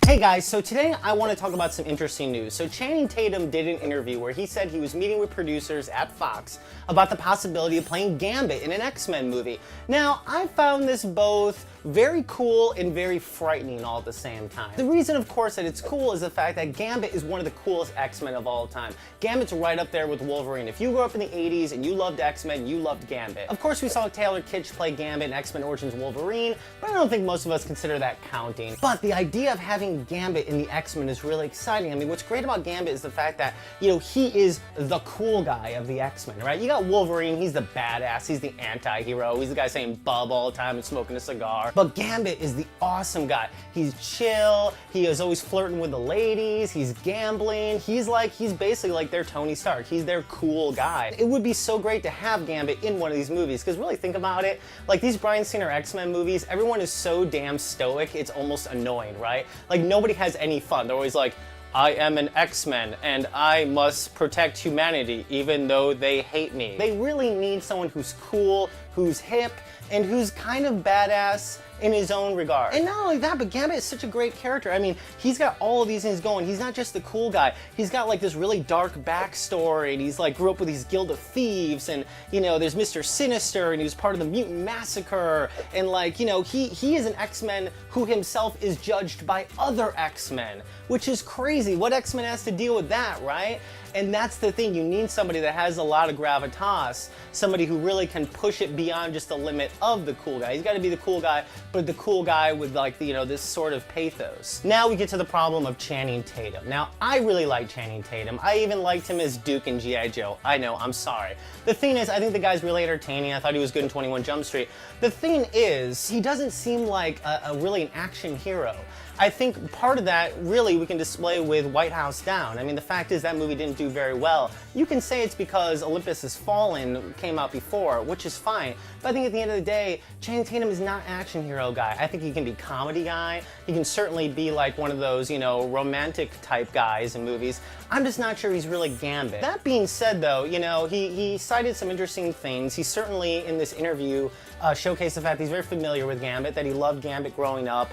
Hey guys, so today I want to talk about some interesting news. So Channing Tatum did an interview where he said he was meeting with producers at Fox about the possibility of playing Gambit in an X-Men movie. Now, I found this both very cool and very frightening all at the same time. The reason, of course, that it's cool is the fact that Gambit is one of the coolest X-Men of all time. Gambit's right up there with Wolverine. If you grew up in the 80s and you loved X-Men, you loved Gambit. Of course, we saw Taylor Kitsch play Gambit in X-Men Origins Wolverine, but I don't think most of us consider that counting. But the idea of having Gambit in the X-Men is really exciting. I mean, what's great about Gambit is the fact that, you know, he is the cool guy of the X-Men, right? You got Wolverine, he's the badass, he's the anti-hero, he's the guy saying bub all the time and smoking a cigar. But Gambit is the awesome guy. He's chill, he is always flirting with the ladies, he's gambling, he's basically like their Tony Stark. He's their cool guy. It would be so great to have Gambit in one of these movies, because really think about it, like these Bryan Singer X-Men movies, everyone is so damn stoic, it's almost annoying, right? Like nobody has any fun. They're always like, I am an X-Men and I must protect humanity even though they hate me. They really need someone who's cool, who's hip, and who's kind of badass in his own regard. And not only that, but Gambit is such a great character. I mean, he's got all of these things going. He's not just the cool guy. He's got like this really dark backstory, and he's like grew up with these guild of thieves, and you know, there's Mr. Sinister, and he was part of the Mutant Massacre, and like, you know, he is an X-Men who himself is judged by other X-Men, which is crazy. What X-Men has to deal with that, right? And that's the thing, you need somebody that has a lot of gravitas, somebody who really can push it beyond just the limit of the cool guy. He's got to be the cool guy, but the cool guy with like, you know, this sort of pathos. Now we get to the problem of Channing Tatum. Now, I really like Channing Tatum. I even liked him as Duke in G.I. Joe. I know, I'm sorry. The thing is, I think the guy's really entertaining. I thought he was good in 21 Jump Street. The thing is, he doesn't seem like really an action hero. I think part of that really we can display with White House Down. I mean, the fact is that movie didn't do very well. You can say it's because Olympus Has Fallen came out before, which is fine. But I think at the end of the day, Channing Tatum is not an action hero guy. I think he can be comedy guy. He can certainly be like one of those, you know, romantic type guys in movies. I'm just not sure he's really Gambit. That being said though, you know, he cited some interesting things. He certainly in this interview showcased the fact that he's very familiar with Gambit, that he loved Gambit growing up.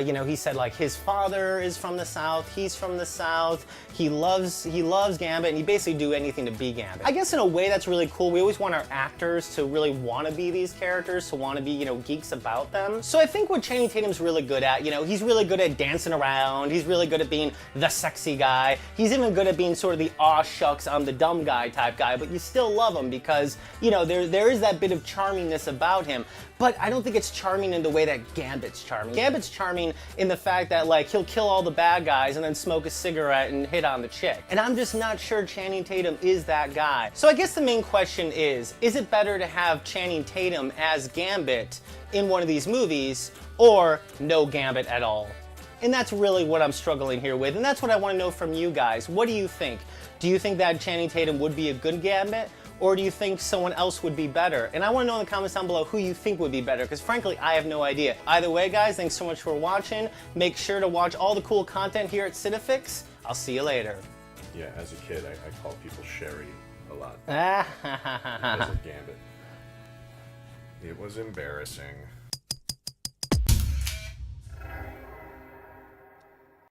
You know, he said like his father is from the South, he's from the South, he loves Gambit, and he basically do anything to be Gambit. I guess in a way that's really cool. We always want our actors to really want to be these characters, to want to be, you know, geeks about them. So I think what Channing Tatum's really good at, you know, he's really good at dancing around, he's really good at being the sexy guy, he's even good at being sort of the aw shucks, I'm the dumb guy type guy, but you still love him because, you know, there is that bit of charmingness about him. But I don't think it's charming in the way that Gambit's charming. Gambit's charming in the fact that like he'll kill all the bad guys and then smoke a cigarette and hit on the chick. And I'm just not sure Channing Tatum is that guy. So I guess the main question is it better to have Channing Tatum as Gambit in one of these movies or no Gambit at all? And that's really what I'm struggling here with, and that's what I want to know from you guys. What do you think? Do you think that Channing Tatum would be a good Gambit? Or do you think someone else would be better? And I want to know in the comments down below who you think would be better, because frankly, I have no idea. Either way, guys, thanks so much for watching. Make sure to watch all the cool content here at CineFix. I'll see you later. Yeah, as a kid, I called people Sherry a lot. Because of Gambit. It was embarrassing.